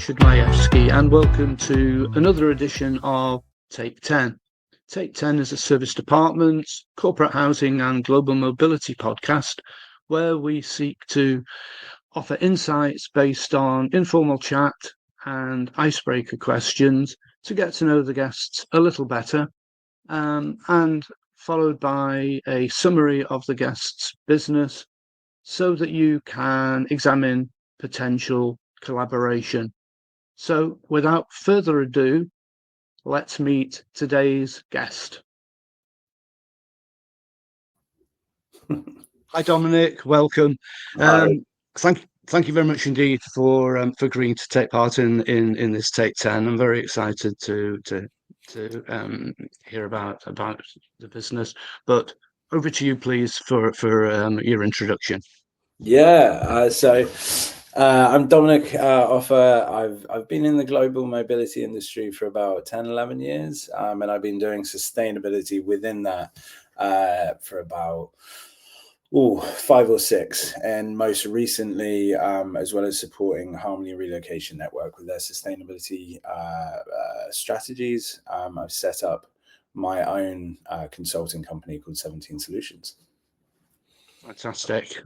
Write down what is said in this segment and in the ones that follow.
Richard Majewski, and welcome to another edition of Take 10. Take 10 is a service department's corporate housing and global mobility podcast where we seek to offer insights based on informal chat and icebreaker questions to get to know the guests a little better, and followed by a summary of the guest's business so that you can examine potential collaboration. So without further ado, let's meet today's guest. Hi, Dominic. Welcome. Thank you very much indeed for agreeing to take part in this Take 10. I'm very excited to hear about the business. But over to you, please, for your introduction. I'm Dominic Offer. I've been in the global mobility industry for about 10, 11 years, and I've been doing sustainability within that for about 5 or 6, and most recently, as well as supporting Harmony Relocation Network with their sustainability strategies, I've set up my own consulting company called 17 Solutions. Fantastic!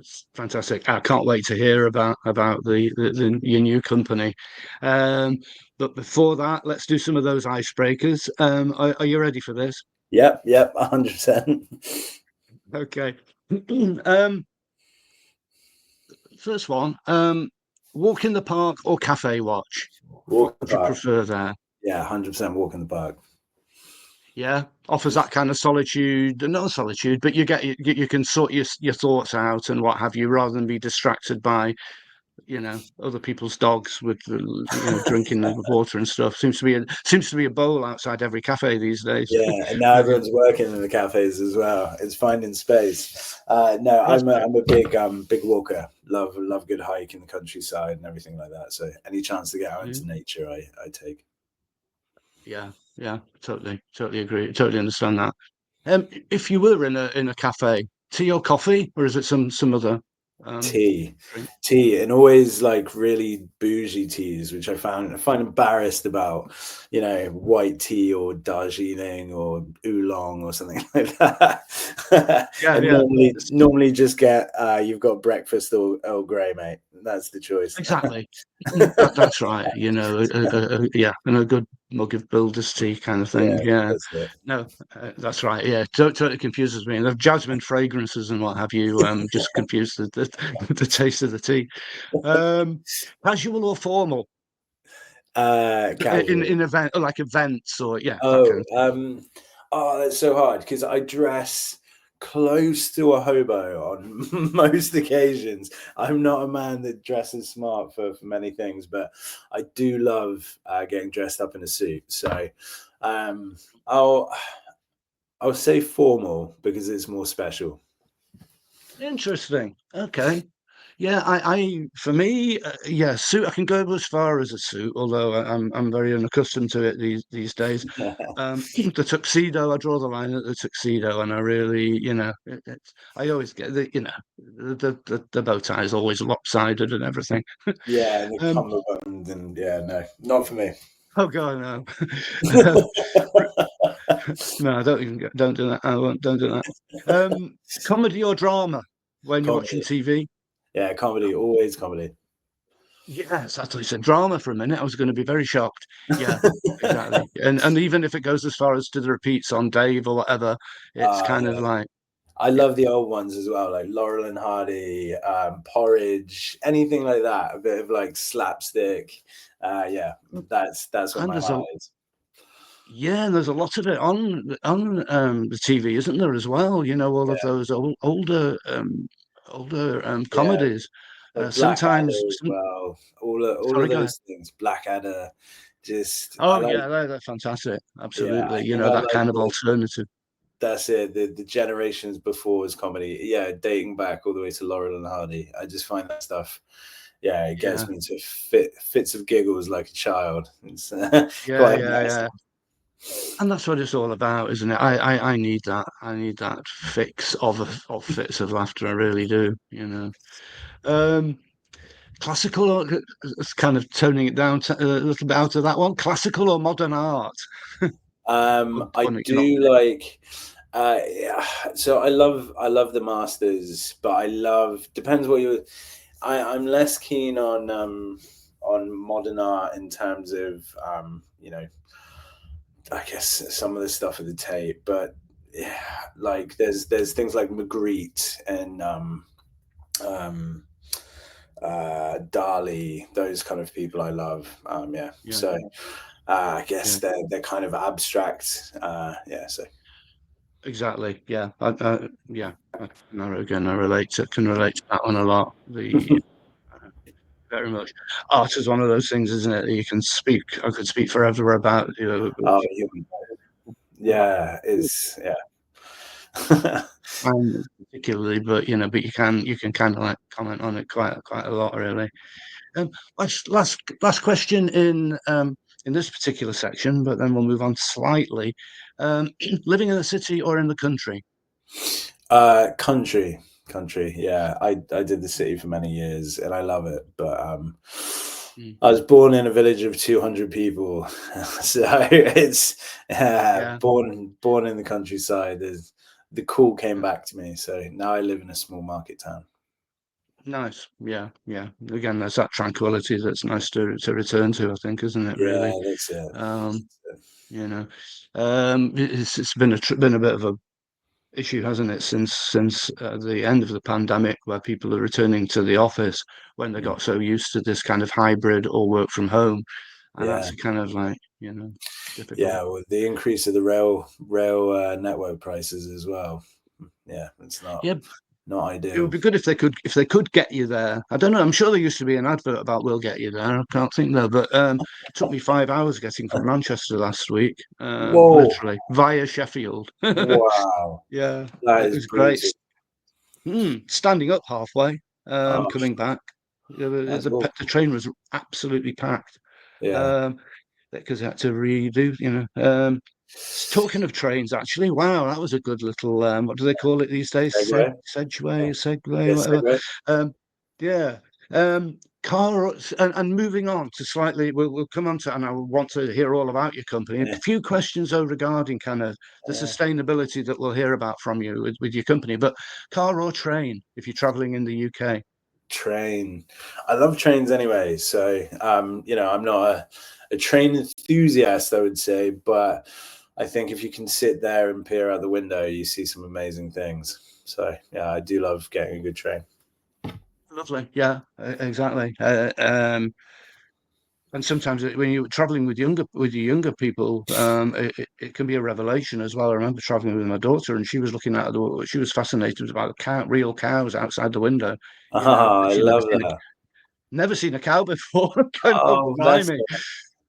I can't wait to hear about your new company. But before that, let's do some of those icebreakers. Are you ready for this? Yep, 100%. Okay. First one. Walk in the park or cafe watch? What would you prefer there? Yeah, 100% walk in the park. Yeah, offers that kind of solitude, not solitude, but you can sort your thoughts out and what have you, rather than be distracted by, other people's dogs with drinking the water and stuff. Seems to be a bowl outside every cafe these days. Yeah, and now everyone's working in the cafes as well. It's finding space. I'm a big walker. Love good hike in the countryside and everything like that. So any chance to get out into nature, I take. Yeah, totally agree. Totally understand that. If you were in a cafe, tea or coffee, or is it some other tea, and always like really bougie teas, which I find embarrassed about, white tea or Darjeeling or oolong or something like that. Normally just get you've got breakfast or Earl Grey, mate. That's the choice. Exactly. That's right. And a good mug of Builder's tea kind of thing. Yeah. That's right. Yeah, totally confuses me. And the jasmine fragrances and what have you just confuse the taste of the tea. Casual or formal? Casual. In event, like events or that's so hard because I dress close to a hobo on most occasions. I'm not a man that dresses smart for many things, but I do love getting dressed up in a suit. So I'll say formal because it's more special. Interesting. Okay. Yeah, for me, suit. I can go as far as a suit, although I'm very unaccustomed to it these days. The tuxedo, I draw the line at the tuxedo, and I really, I always get the bow tie is always lopsided and everything. Yeah, and the cummerbund, and no, not for me. Oh God, no. No, don't do that. I won't. Don't do that. Comedy or drama when you're watching TV? Yeah, comedy, always comedy. Yes, I thought you said drama for a minute. I was going to be very shocked. Yeah, exactly. And even if it goes as far as to the repeats on Dave or whatever, it's kind of like. I love the old ones as well, like Laurel and Hardy, Porridge, anything like that. A bit of like slapstick. That's what my heart is. Yeah, and there's a lot of it on the TV, isn't there, as well? All of those older comedies. Sometimes as well. All of those things. Blackadder, just. They're fantastic. Absolutely, that kind of alternative. That's it. The generations before was comedy. Yeah, dating back all the way to Laurel and Hardy. I just find that stuff. Yeah, it gets me into fits of giggles like a child. It's nice. And that's what it's all about, isn't it? I need that. I need that fix of fits of laughter. I really do. classical, or it's kind of toning it down a little bit out of that one. Classical or modern art? I One that you're not. do like. Yeah, so I love the masters, but I love depends what you. I'm less keen on modern art in terms of I guess some of the stuff of the tape, but yeah, like there's things like Magritte and um, Dali, those kind of people I love. Yeah, Yeah, so I guess yeah, they're kind of abstract. Yeah, so exactly. Yeah, yeah. Again, can relate to that one a lot. The very much art is one of those things, isn't it? That you can speak. I could speak forever about. oh yeah, is yeah. Particularly, but but you can kind of like comment on it quite a lot, really. Um, last question in this particular section, but then we'll move on slightly. Living in the city or in the country? Country. Yeah, I did the city for many years and I love it, but Mm, I was born in a village of 200 people, so it's yeah, born in the countryside. The call came yeah, back to me, so now I live in a small market town. nice. Yeah, yeah. Again, there's that tranquility that's nice to return to, I think, isn't it? Yeah, Really. that's it. Um, you know, it's been a bit of a issue, hasn't it, since the end of the pandemic, where people are returning to the office when they Mm. got so used to this kind of hybrid or work from home, and Yeah, that's kind of like difficult. yeah. With the increase of the rail network prices as well. Yeah, it's Yeah, not it would ideal. be good if they could get you there. I don't know. I'm sure there used to be an advert about "We'll get you there." I can't think though, but it took me 5 hours getting from Manchester last week, Whoa! literally via Sheffield. Wow, Yeah, that it is was great. brutal. Standing up halfway, Oh, coming back. that's awful. The train was absolutely packed Yeah. um, because they had to redo, talking of trains, actually, wow, that was a good little, what do they call it these days? Segue. Segway, Yeah. Segway, Yes, whatever. segue. Um, yeah. Car and moving on to slightly, we'll come on to, and I want to hear all about your company. A Yeah. few questions though regarding kind of the Yeah. sustainability that we'll hear about from you with your company. But car or train, if you're traveling in the UK? Train. I love trains anyway. So, I'm not a train enthusiast, I would say, but I think if you can sit there and peer out the window, you see some amazing things. So, yeah, I do love getting a good train. Lovely. Yeah, exactly. And sometimes when you're traveling with your younger people, it can be a revelation as well. I remember traveling with my daughter, and she was looking at she was fascinated about real cows outside the window. Ah, I She'd love that. never seen a cow before. Kind of Oh, blimey.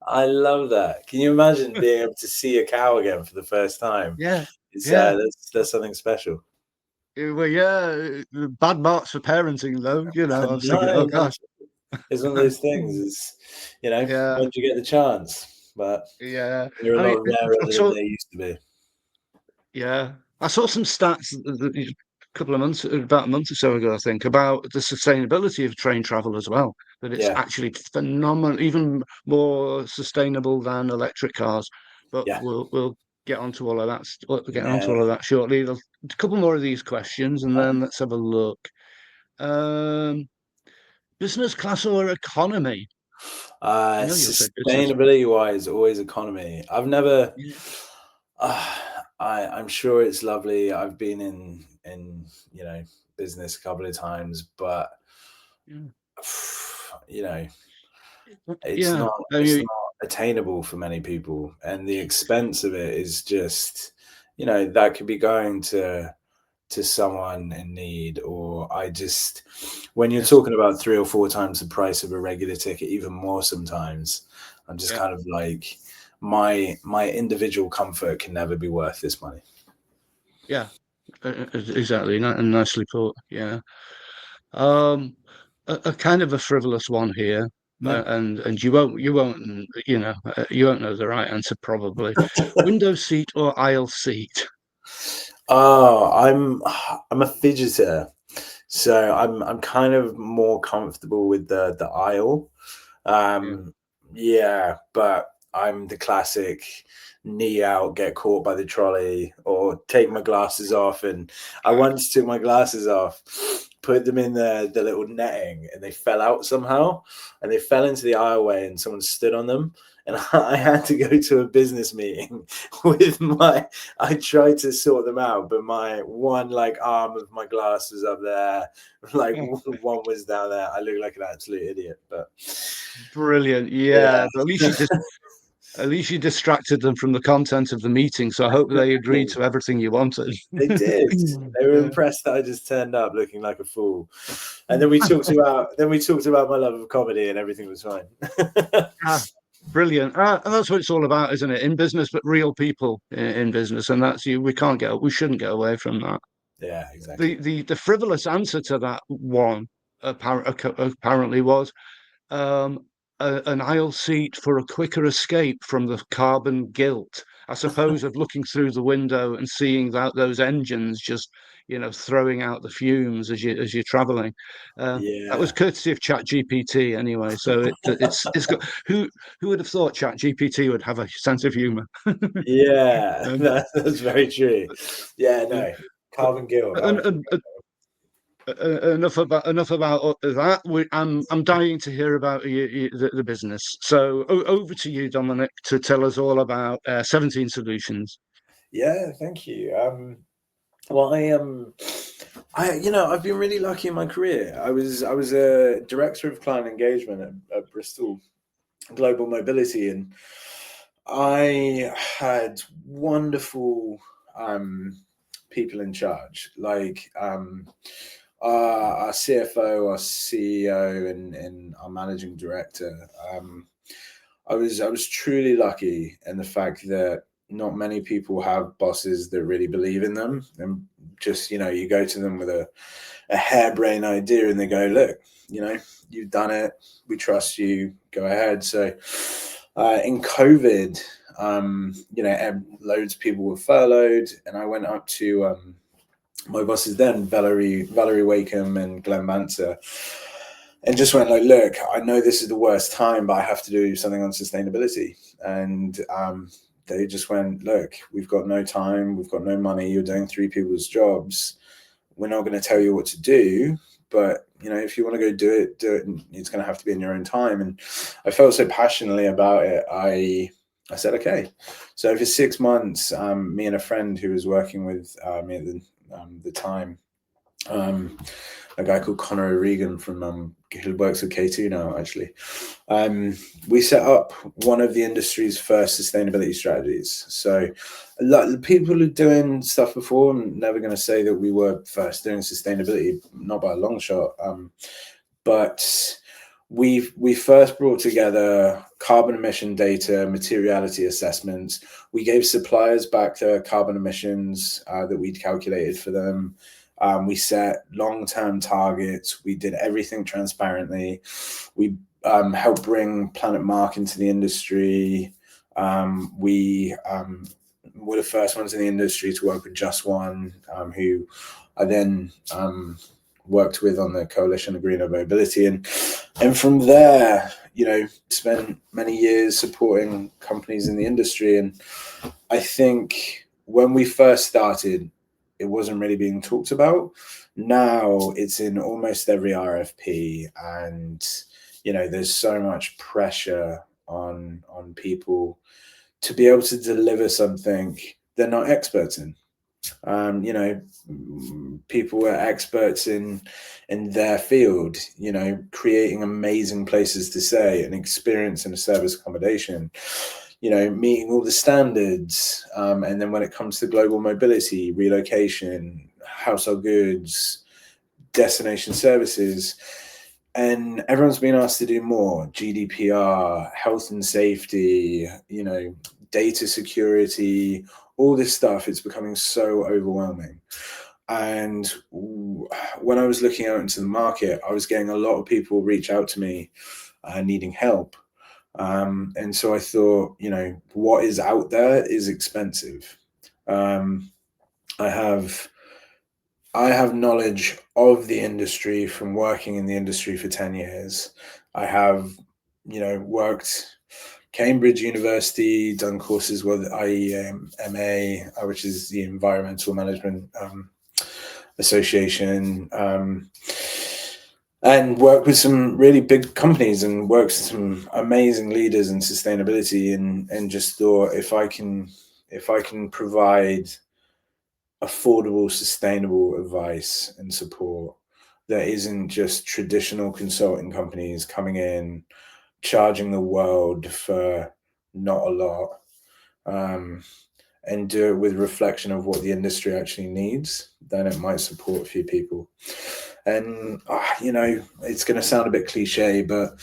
I love that. Can you imagine being able to see a cow again for the first time? Yeah, It's yeah. that's something special. Well, yeah. Bad marks for parenting, though. I was thinking, No, oh not gosh. at all. It's one of those things. It's Yeah, when do you get the chance? But yeah. they're a I mean, lot rarer I than saw. they used to be. Yeah, I saw some stats a couple of months, about a month or so ago, I think, about the sustainability of train travel as well. That it's Yeah, actually phenomenal, even more sustainable than electric cars. But yeah, we'll get onto all of that. We'll get onto yeah. all of that shortly. A couple more of these questions, and then let's have a look. Um, Business class or economy? I know you'll say business. Sustainability wise, always economy. I've never. Yeah, Uh, I'm sure it's lovely. I've been in business a couple of times, but yeah, you know it's yeah. not I it's mean, not attainable for many people, and the expense of it is just that could be going to someone in need, or I just when you're yes, talking about 3 or 4 times the price of a regular ticket, even more sometimes, I'm just yeah. kind of like my individual comfort can never be worth this money. Yeah, exactly. And nicely put. Yeah. Um, a kind of a frivolous one here, Yeah. and you won't know the right answer probably. Window seat or aisle seat? Oh, I'm a fidgeter. So I'm kind of more comfortable with the aisle. Yeah. Yeah, but I'm the classic knee out, get caught by the trolley, or take my glasses off. And I once took my glasses off, put them in the little netting, and they fell out somehow, and they fell into the aisleway, and someone stood on them. And I had to go to a business meeting with my. I tried to sort them out, but my one like arm of my glass was up there, like one was down there. I looked like an absolute idiot, but Brilliant. yeah. Yeah. But at least you distracted them from the content of the meeting. So I hope they agreed to everything you wanted. They did. They were Yeah. impressed that I just turned up looking like a fool. And then we talked about my love of comedy, and everything was fine. Ah, brilliant. And that's what it's all about, isn't it? In business, but real people in business. And that's you. We shouldn't get away from that. Yeah, exactly. The frivolous answer to that one apparently was um, an aisle seat for a quicker escape from the carbon guilt. I suppose of looking through the window and seeing that those engines just, throwing out the fumes as you're traveling. That was Yeah. courtesy of ChatGPT anyway. So it's got who would have thought ChatGPT would have a sense of humour? Yeah, um, that's very true. Yeah, yeah. no. But Carbon guilt. and, and, enough about that. I'm dying to hear about the business. So over to you, Dominic, to tell us all about 17 Solutions. Yeah, thank you. Well, I've been really lucky in my career. I was a director of client engagement at Bristol Global Mobility, and I had wonderful people in charge, like our CFO, our CEO, and our managing director. I was truly lucky in the fact that not many people have bosses that really believe in them, and just you go to them with a harebrained idea, and they go, look, you've done it, we trust you, go ahead. So in COVID, loads of people were furloughed, and I went up to my bosses then, Valerie Wakeham and Glenn Manser, and just went like, look, I know this is the worst time, but I have to do something on sustainability. And they just went, look, we've got no time, we've got no money, you're doing three people's jobs, we're not going to tell you what to do, but if you want to go do it, it's going to have to be in your own time. And I felt so passionately about it, I said okay. So for 6 months, me and a friend who was working with me at the time, a guy called Connor O'Regan from who works with K2 now, actually. We set up one of the industry's first sustainability strategies. So a lot of people who are doing stuff before, I'm never going to say that we were first doing sustainability, not by a long shot. But we first brought together carbon emission data, materiality assessments. We gave suppliers back their carbon emissions that we'd calculated for them. We set long-term targets. We did everything transparently. We helped bring Planet Mark into the industry. We were the first ones in the industry to work with Just One, who I then worked with on the Coalition of Greener Mobility. And from there, spent many years supporting companies in the industry. And I think when we first started, it wasn't really being talked about. Now it's in almost every RFP, and there's so much pressure on people to be able to deliver something they're not experts in. People are experts in their field, creating amazing places to stay and experience in a service accommodation, meeting all the standards. And then when it comes to global mobility, relocation, household goods, destination services, and everyone's been asked to do more: GDPR, health and safety, data security, all this stuff. It's becoming so overwhelming. And when I was looking out into the market, I was getting a lot of people reach out to me needing help. And so I thought, what is out there is expensive. I have I have knowledge of the industry from working in the industry for 10 years. I have, worked Cambridge University, done courses with IEMA, which is the Environmental Management Association, and worked with some really big companies and worked with some amazing leaders in sustainability, and just thought, if I can provide affordable, sustainable advice and support that isn't just traditional consulting companies coming in, charging the world for not a lot, and do it with reflection of what the industry actually needs, then it might support a few people. And, it's going to sound a bit cliche, but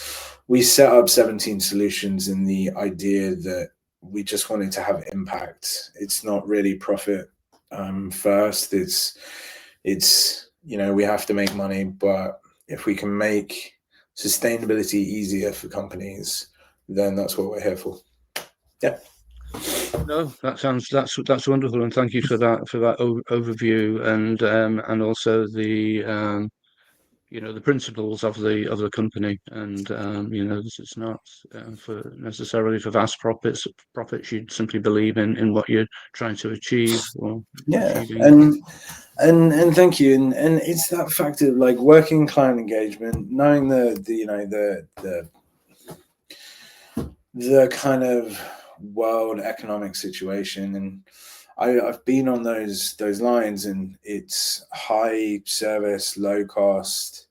we set up 17 solutions in the idea that we just wanted to have impact. It's not really profit first. It's we have to make money, but if we can make sustainability easier for companies, then that's what we're here for. Yeah. No, that's wonderful, and thank you for that overview, and also the principles of the company, and it's not for necessarily for vast profits. You simply believe in what you're trying to achieve or Yeah, achieving. and thank you, and it's that fact of like working client engagement, knowing the kind of world economic situation, and I've been on those lines, and it's high service, low cost,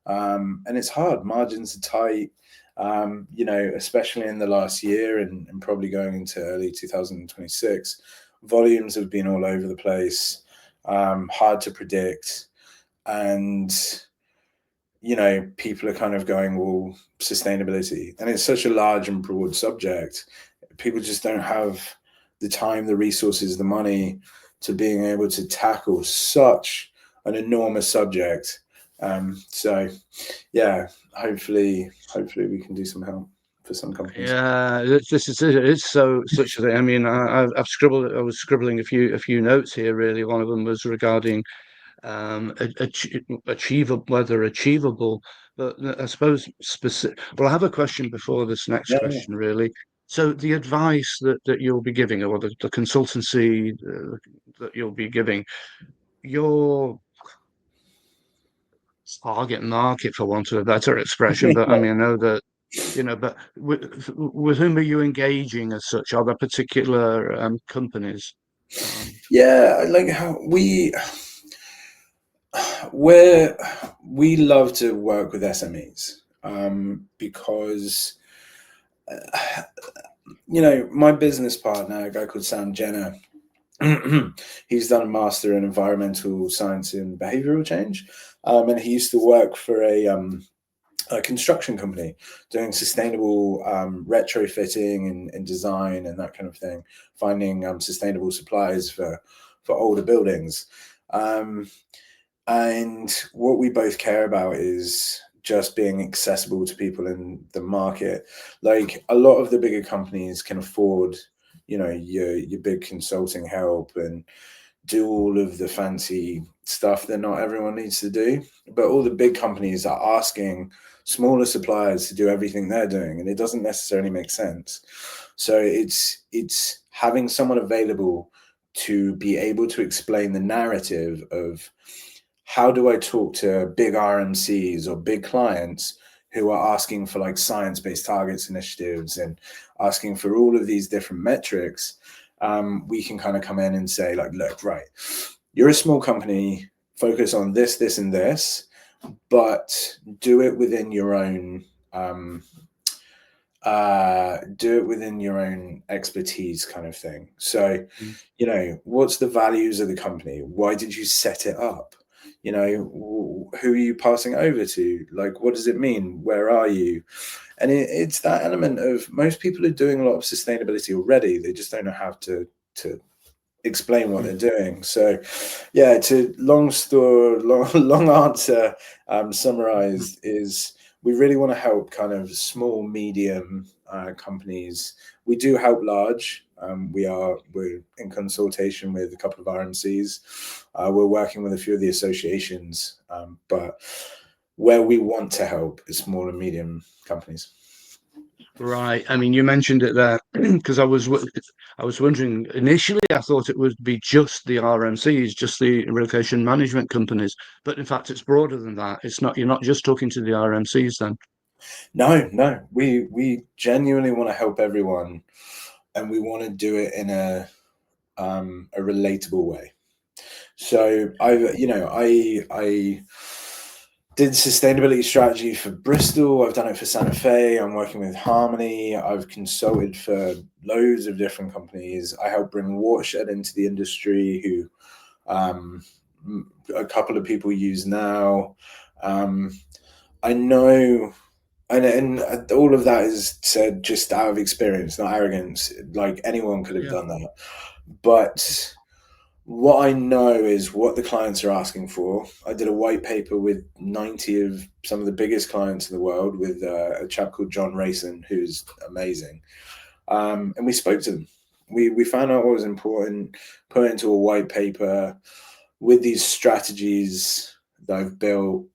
and it's hard. Margins are tight, especially in the last year, and probably going into early 2026. Volumes have been all over the place, hard to predict, and people are kind of going, well, sustainability, and it's such a large and broad subject. People just don't have the time, the resources, the money to being able to tackle such an enormous subject. So yeah, hopefully we can do some help for some companies. Yeah, this is it. It's such a thing. I mean, I've scribbled. I was scribbling a few notes here. Really, one of them was regarding achievable, whether achievable, but I suppose specific. Well, I have a question before this next Yeah. question, really. So the advice that you'll be giving, or the consultancy that you'll be giving, your target market, for want of a better expression, but I mean, I know that, but with whom are you engaging as such? Are there particular companies? Yeah, like how we love to work with SMEs, because my business partner, a guy called Sam Jenner, he's done a master in environmental science and behavioral change, and he used to work for a construction company doing sustainable retrofitting and design and that kind of thing, finding sustainable supplies for older buildings. And what we both care about is just being accessible to people in the market. Like, a lot of the bigger companies can afford, your big consulting help and do all of the fancy stuff that not everyone needs to do. But all the big companies are asking smaller suppliers to do everything they're doing, and it doesn't necessarily make sense. So it's having someone available to be able to explain the narrative of, how do I talk to big RMCs or big clients who are asking for like science-based targets initiatives and asking for all of these different metrics. We can kind of come in and say, like, look, right, you're a small company, focus on this, this, and this, but do it within your own expertise, kind of thing. So, what's the values of the company? Why did you set it up? Who are you passing over to? Like, what does it mean? Where are you? And it's that element of, most people are doing a lot of sustainability already. They just don't know how to explain what they're doing. So yeah, to long answer, summarized, is we really want to help kind of small, medium companies. We do help large, We're in consultation with a couple of RMCs. We're working with a few of the associations, but where we want to help is small and medium companies. Right. I mean, you mentioned it there because I was wondering initially. I thought it would be just the RMCs, just the relocation management companies, but in fact, it's broader than that. It's not. You're not just talking to the RMCs then. No. We genuinely want to help everyone, and we want to do it in a relatable way. So I did sustainability strategy for Bristol. I've done it for Santa Fe. I'm working with Harmony. I've consulted for loads of different companies. I helped bring Watershed into the industry, who a couple of people use now. I know, and all of that is said just out of experience, not arrogance. Like, anyone could have done that. But what I know is what the clients are asking for. I did a white paper with 90 of some of the biggest clients in the world with a chap called John Rayson, who's amazing. And we spoke to them. We found out what was important, put it into a white paper with these strategies that I've built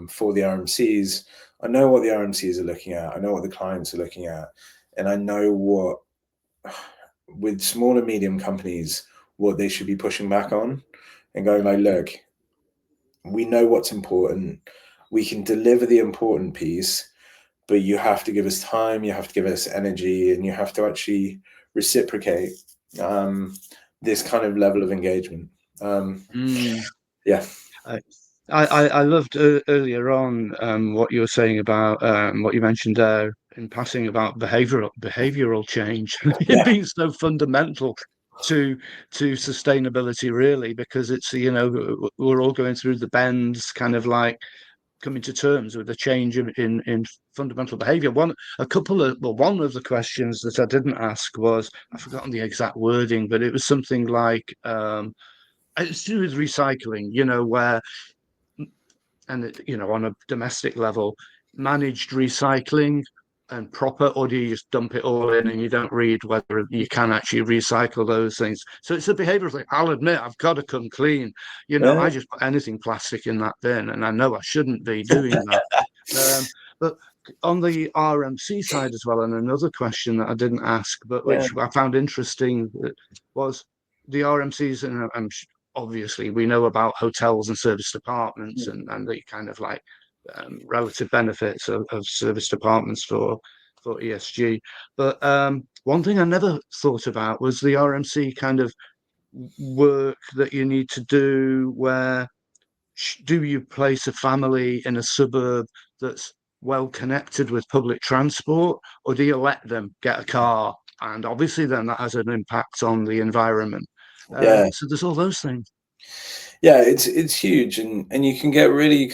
for the RMCs. I know what the RMCs are looking at. I know what the clients are looking at. And I know what, with small and medium companies, what they should be pushing back on and going like, look, we know what's important. We can deliver the important piece, but you have to give us time, you have to give us energy, and you have to actually reciprocate this kind of level of engagement. Yeah. I loved earlier on what you were saying about what you mentioned there in passing about behavioral change Yeah. being so fundamental to sustainability, really, because it's we're all going through the bends, kind of like coming to terms with a change in fundamental behavior. One of the questions that I didn't ask was, I've forgotten the exact wording, but it was something like it's to do with recycling, where, and on a domestic level, managed recycling and proper, or do you just dump it all in and you don't read whether you can actually recycle those things? So it's a behavioral thing. I'll admit, I've got to come clean. I just put anything plastic in that bin, and I know I shouldn't be doing that. But on the RMC side as well, and another question that I didn't ask, but which I found interesting, was the RMCs, and obviously we know about hotels and service departments and the kind of like relative benefits of service departments for ESG. But one thing I never thought about was the RMC kind of work that you need to do, where do you place a family in a suburb that's well connected with public transport, or do you let them get a car? And obviously then that has an impact on the environment. So there's all those things. Yeah, it's huge, and you can get really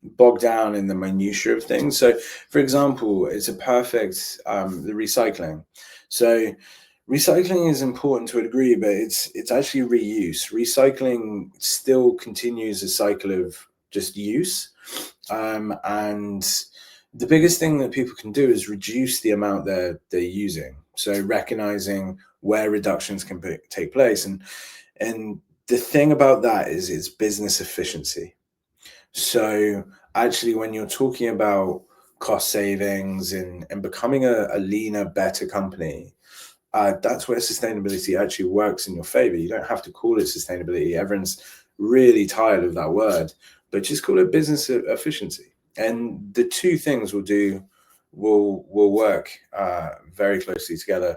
bogged down in the minutiae of things. So, for example, it's a perfect the recycling. So, recycling is important to a degree, but it's actually reuse. Recycling still continues a cycle of just use, and the biggest thing that people can do is reduce the amount they're using. So recognizing where reductions can take place, and the thing about that is it's business efficiency. So actually, when you're talking about cost savings and becoming a leaner, better company, that's where sustainability actually works in your favor. You don't have to call it sustainability. Everyone's really tired of that word, but just call it business efficiency. And the two things will work very closely together.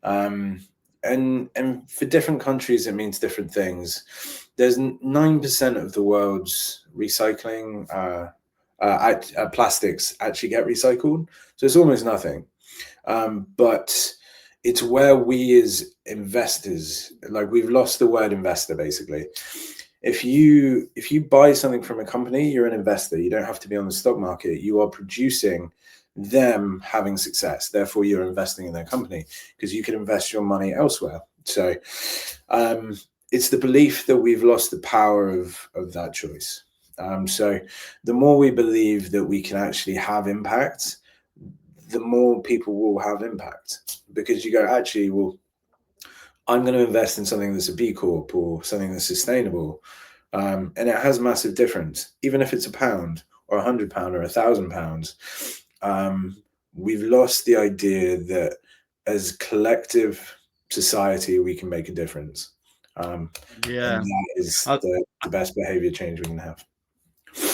And for different countries, it means different things. There's 9% of the world's recycling plastics actually get recycled, so it's almost nothing. But it's where we as investors, like, we've lost the word investor basically. If you buy something from a company, you're an investor. You don't have to be on the stock market. You are producing them having success. Therefore, you're investing in their company because you can invest your money elsewhere. So it's the belief that we've lost the power of that choice. So the more we believe that we can actually have impact, the more people will have impact, because you go, actually, well, I'm going to invest in something that's a B Corp or something that's sustainable. And it has massive difference, even if it's £1 or £100 or £1,000. We've lost the idea that as collective society, we can make a difference. And that is I, the best behavior change we can have.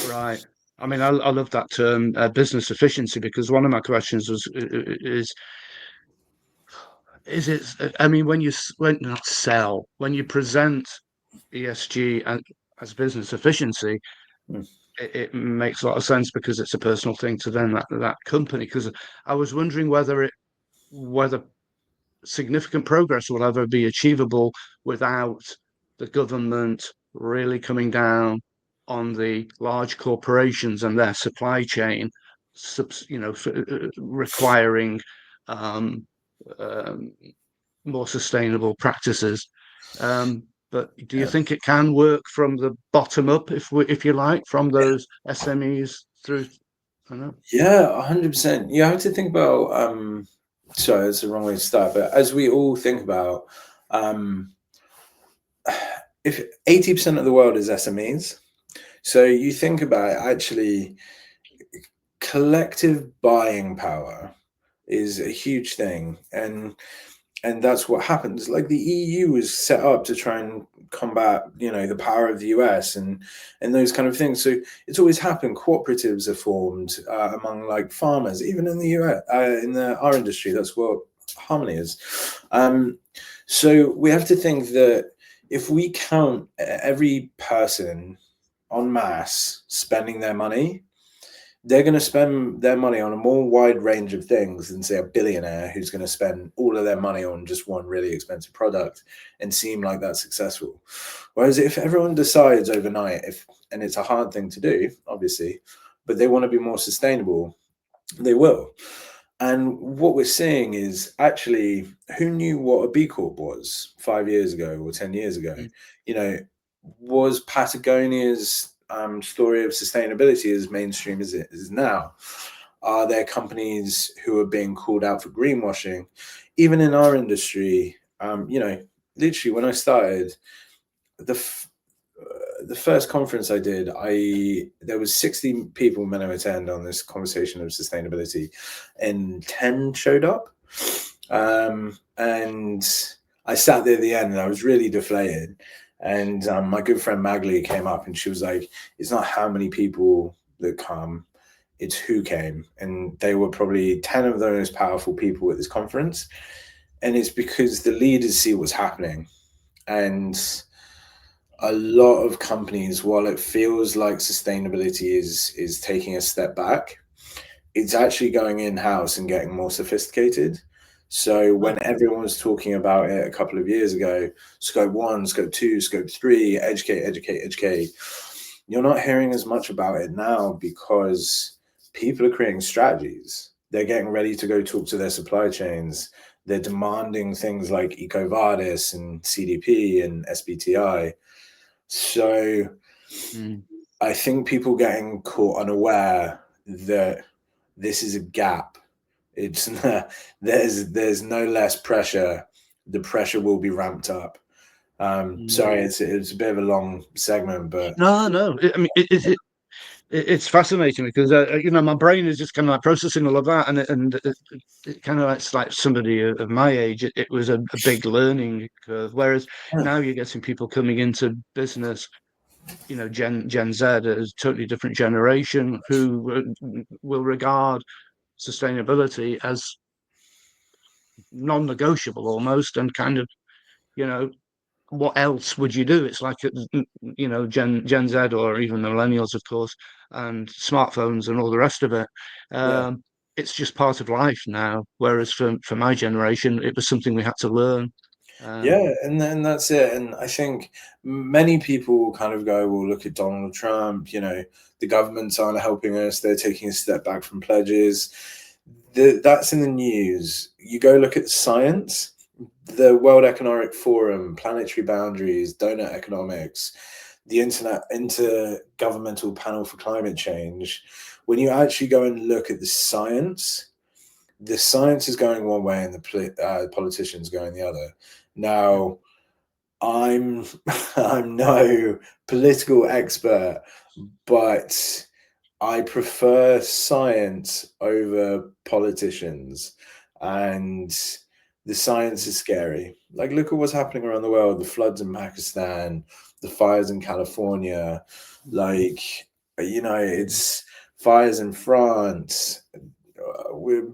right. I mean, I love that term, business efficiency, because one of my questions is it? I mean, when not sell, when you present ESG as business efficiency, Mm. it makes a lot of sense because it's a personal thing to then that company. Because I was wondering whether significant progress will ever be achievable without the government really coming down on the large corporations and their supply chain, requiring um, um, more sustainable practices. But do you Yeah. think it can work from the bottom up, if you like, from those SMEs through? I don't know. Yeah, 100%. You have to think about, sorry, that's the wrong way to start, but as we all think about, um, if 80% of the world is SMEs, so you think about it, actually, collective buying power is a huge thing. And that's what happens. Like, the EU was set up to try and combat, the power of the US and those kind of things. So it's always happened. Cooperatives are formed among like farmers, even in the US, in our industry. That's what harmony is. So we have to think that if we count every person en masse spending their money, they're going to spend their money on a more wide range of things than, say, a billionaire who's going to spend all of their money on just one really expensive product and seem like that's successful. Whereas if everyone decides overnight, and it's a hard thing to do, obviously, but they want to be more sustainable, they will. And what we're seeing is, actually, who knew what a B Corp was 5 years ago or 10 years ago? Was Patagonia's story of sustainability as mainstream as it is now? Are there companies who are being called out for greenwashing? Even in our industry, literally when I started, the first conference I did, there was 60 people meant to attend on this conversation of sustainability, and 10 showed up. And I sat there at the end and I was really deflated. And my good friend Magli came up and she was like, it's not how many people that come, it's who came. And they were probably 10 of the most powerful people at this conference. And it's because the leaders see what's happening. And a lot of companies, while it feels like sustainability is taking a step back, it's actually going in-house and getting more sophisticated. So when everyone was talking about it a couple of years ago, scope 1, scope 2, scope 3, educate, you're not hearing as much about it now because people are creating strategies. They're getting ready to go talk to their supply chains. They're demanding things like EcoVadis and CDP and SBTI. So I think people getting caught unaware that this is a gap. It's there's no less pressure. The pressure will be ramped up. Sorry, it's a bit of a long segment, but No. I mean, it's fascinating because my brain is just kind of like processing all of that, and it kind of it's like somebody of my age. It was a big learning curve. Whereas now you're getting people coming into business, Gen Z, a totally different generation who will regard sustainability as non-negotiable almost, and kind of, you know, what else would you do? It's like, Gen Z, or even the millennials, of course, and smartphones and all the rest of it. yeah. It's just part of life now. Whereas for my generation, it was something we had to learn. Yeah, and then that's it. And I think many people kind of go, well, look at Donald Trump, the governments aren't helping us. They're taking a step back from pledges. That's in the news. You go look at science, the World Economic Forum, planetary boundaries, donut economics, the Intergovernmental Panel for Climate Change. When you actually go and look at the science, the science is going one way and the politicians going the other. Now, I'm I'm no political expert, but I prefer science over politicians, and the science is scary. Like, look at what's happening around the world: the floods in Pakistan, the fires in California, like, it's fires in France. We're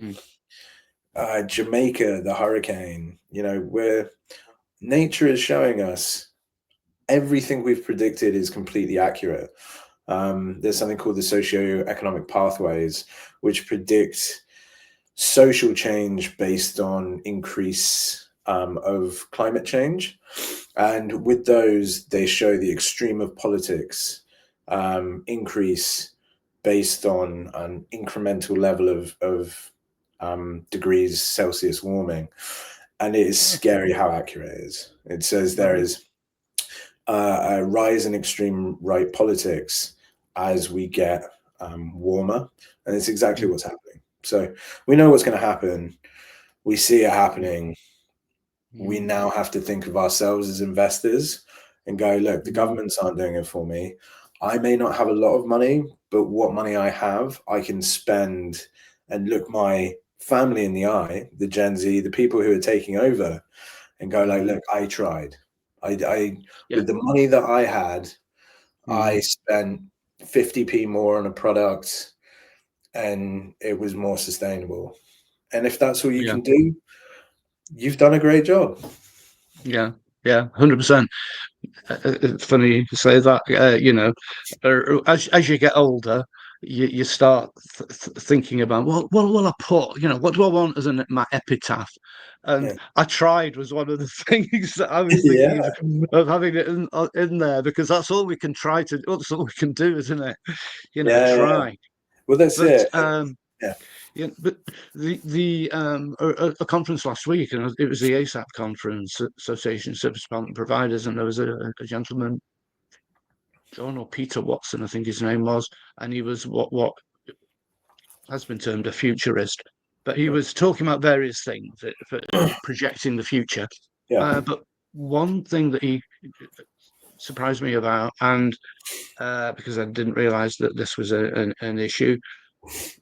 Jamaica, the hurricane. Where nature is showing us everything we've predicted is completely accurate. There's something called the socio-economic pathways, which predict social change based on increase of climate change. And with those, they show the extreme of politics increase based on an incremental level of degrees Celsius warming. And it is scary how accurate it is. It says there is a rise in extreme right politics as we get warmer, and it's exactly what's happening. So we know what's going to happen. We see it happening. We now have to think of ourselves as investors and go, look, the governments aren't doing it for me. I may not have a lot of money, but what money I have, I can spend and look my family in the eye, the Gen Z, the people who are taking over, and go like, look, I tried. With the money that I had, I spent 50p more on a product, and it was more sustainable. And if that's all you can do, you've done a great job. Yeah, 100%. It's funny you say that. As you get older, you start thinking about what will I put? What do I want as my epitaph? And I tried was one of the things that I was thinking of having it in there, because that's all we can try to. That's all we can do, isn't it? Try. Well, that's it. Yeah, but a conference last week, and it was the ASAP conference, Association of Service Department Providers, and there was a gentleman, John or Peter Watson, I think his name was, and he was what has been termed a futurist, but he was talking about various things for projecting the future. But one thing that he surprised me about, and because I didn't realize that this was an issue,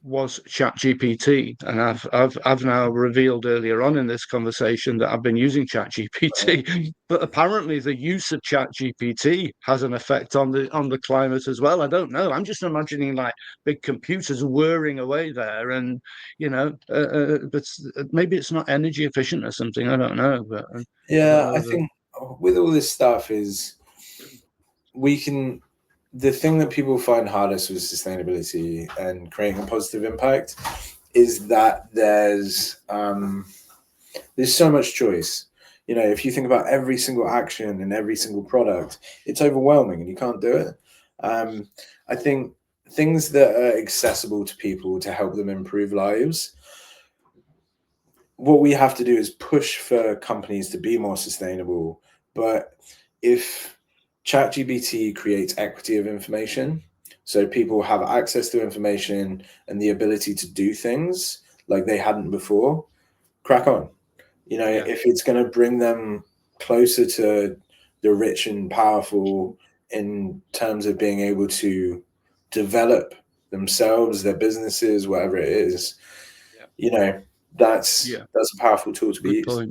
was ChatGPT, and I've now revealed earlier on in this conversation that I've been using ChatGPT, but apparently the use of ChatGPT has an effect on the climate as well. I don't know. I'm just imagining like big computers whirring away there, and but maybe it's not energy efficient or something. I don't know. But I think with all this stuff is the thing that people find hardest with sustainability and creating a positive impact is that there's so much choice. If you think about every single action and every single product, it's overwhelming and you can't do it. I think things that are accessible to people to help them improve lives, what we have to do is push for companies to be more sustainable. But if ChatGPT creates equity of information, so people have access to information and the ability to do things like they hadn't before, crack on. If it's going to bring them closer to the rich and powerful in terms of being able to develop themselves, their businesses, whatever it is, that's a powerful tool to be used.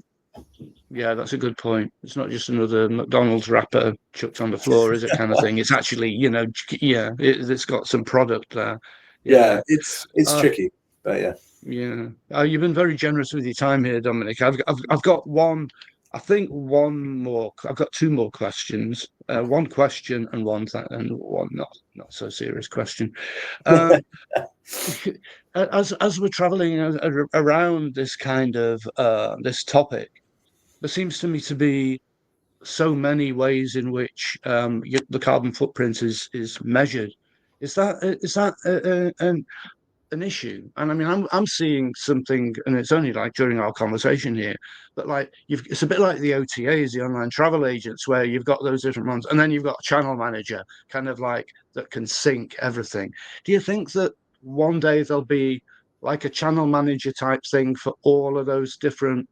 Yeah, that's a good point. It's not just another McDonald's wrapper chucked on the floor, is it, kind of thing? It's actually, it's got some product there. It's tricky, but you've been very generous with your time here, Dominic. I've got one. I think one more. I've got two more questions. One question and one not so serious question. As we're traveling around this kind of this topic, there seems to me to be so many ways in which the carbon footprint is measured. Is that an issue? And I mean, I'm seeing something, and it's only like during our conversation here, but like it's a bit like the OTAs, the online travel agents, where you've got those different ones, and then you've got a channel manager, kind of like that can sync everything. Do you think that one day there'll be like a channel manager type thing for all of those different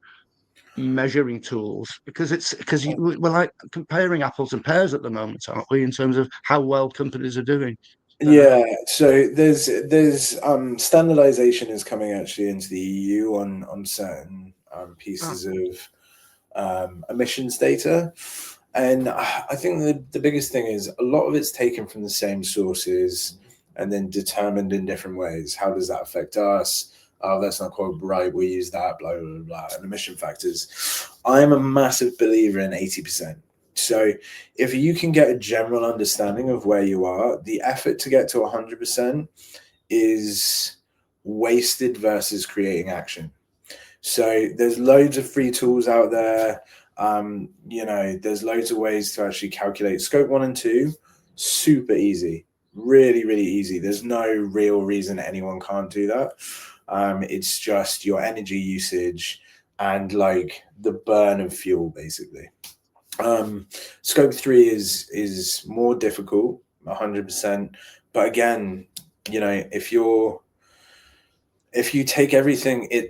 measuring tools? Because we're like comparing apples and pears at the moment, aren't we, in terms of how well companies are doing? Yeah, so there's standardization is coming actually into the EU on certain pieces of emissions data. And I think the biggest thing is a lot of it's taken from the same sources and then determined in different ways. How does that affect us? Oh, that's not quite right. We use that, blah, blah, blah, and emission factors. I'm a massive believer in 80%. So if you can get a general understanding of where you are, the effort to get to 100% is wasted versus creating action. So there's loads of free tools out there. There's loads of ways to actually calculate scope 1 and 2. Super easy, really, really easy. There's no real reason anyone can't do that. It's just your energy usage and like the burn of fuel, basically. Scope 3 is more difficult, 100%. But again, if you take everything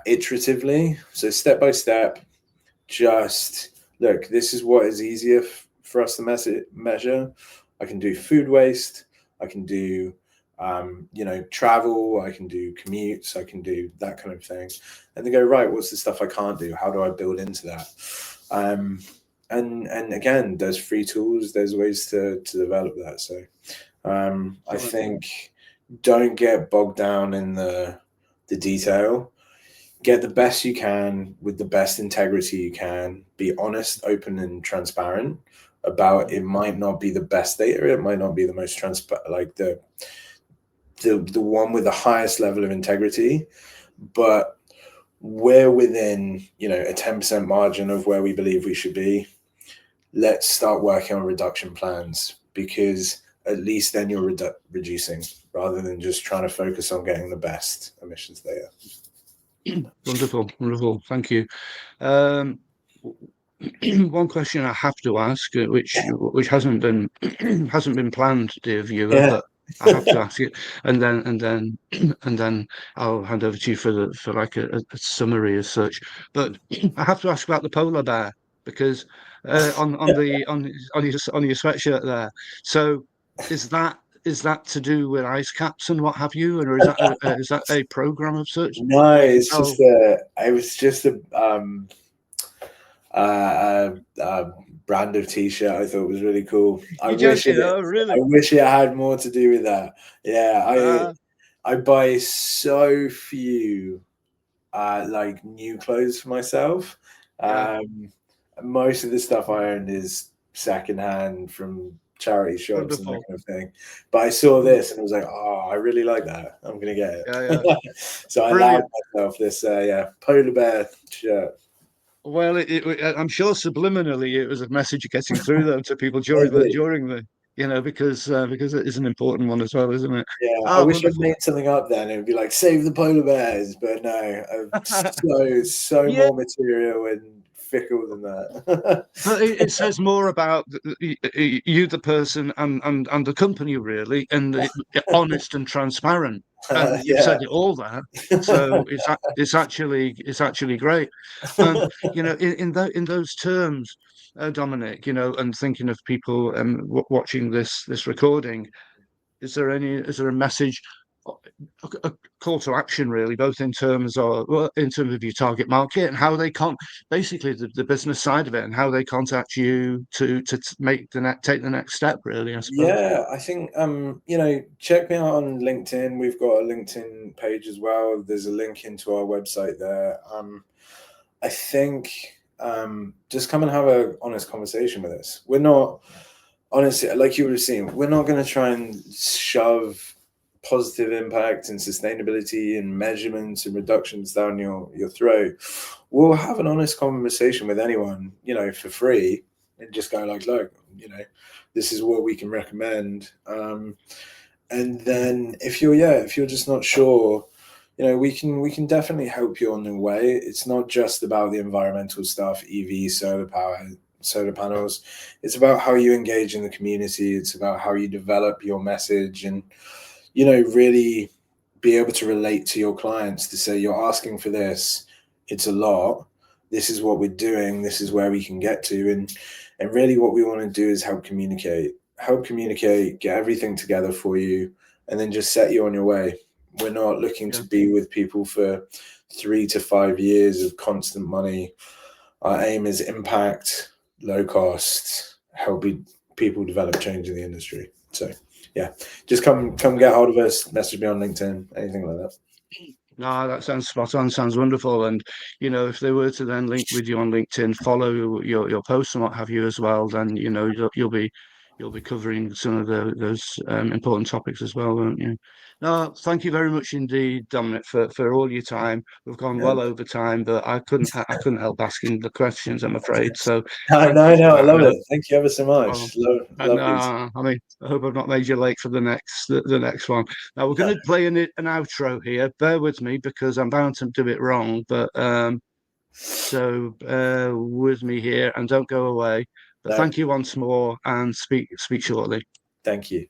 iteratively, so step by step, just look, this is what is easier for us to measure. I can do food waste. I can do, travel. I can do commutes. I can do that kind of thing. And they go, right, what's the stuff I can't do? How do I build into that? And again, there's free tools. There's ways to develop that. So I think don't get bogged down in the detail. Get the best you can with the best integrity you can. Be honest, open, and transparent about it. Might not be the best data. It might not be the most transparent, like the one with the highest level of integrity, but we're within a 10% margin of where we believe we should be. Let's start working on reduction plans, because at least then you're reducing rather than just trying to focus on getting the best emissions data. Wonderful. Thank you. One question I have to ask, which hasn't been planned, dear viewer, but I have to ask it, and then I'll hand over to you for like a summary as such. But I have to ask about the polar bear, because on your sweatshirt there. So is that to do with ice caps and what have you, or is that a program of such? No, it's just it was just a brand of t-shirt I thought was really cool. I wish it had more to do with that. Yeah, I buy so few like new clothes for myself. Most of the stuff I own is secondhand from charity shops and that kind of thing. But I saw this and I was like, oh, I really like that. I'm gonna get it. So I allowed myself this polar bear shirt. Well, I'm sure subliminally it was a message getting through though to people during the because it is an important one as well, isn't it? Yeah, I wish I'd made something up then. It would be like save the polar bears, but no, so more material and fickle than that. But it says more about you, the person, and the company, really, and honest and transparent. And you've said it all there, so it's actually great. And in those terms, Dominic, and thinking of people watching this recording, is there a message, a call to action, really, both in terms of your target market and how they basically the business side of it, and how they contact you to take the next step, really, I suppose. Yeah, I think check me out on LinkedIn. We've got a LinkedIn page as well. There's a link into our website there. I think just come and have an honest conversation with us. We're not, honestly, like you would have seen, we're not going to try and shove positive impact and sustainability and measurements and reductions down your throat. We'll have an honest conversation with anyone, for free, and just go like, look, this is what we can recommend. And then if you're just not sure, we can definitely help you on the way. It's not just about the environmental stuff, EV, solar power, solar panels. It's about how you engage in the community. It's about how you develop your message and, really be able to relate to your clients to say, you're asking for this, it's a lot, this is what we're doing, this is where we can get to. And really what we want to do is help communicate, get everything together for you, and then just set you on your way. We're not looking to be with people for 3 to 5 years of constant money. Our aim is impact, low cost, helping people develop change in the industry. So yeah, just come get hold of us, message me on LinkedIn, anything like that. No, that sounds spot on. Sounds wonderful. And if they were to then link with you on LinkedIn, follow your posts and what have you as well, then you'll be covering some of those important topics as well, won't you? No, thank you very much indeed, Dominic, for all your time. We've gone well over time, but I couldn't help asking the questions, I'm afraid. So thank you for No, I that. love it. Thank you ever so Well, much. and Lovely. I mean, I hope I've not made you late for the next one. Now we're going to play an outro here. Bear with me because I'm bound to do it wrong, but so bear with me here and don't go away. But No, thank you once more, and speak shortly. thank you.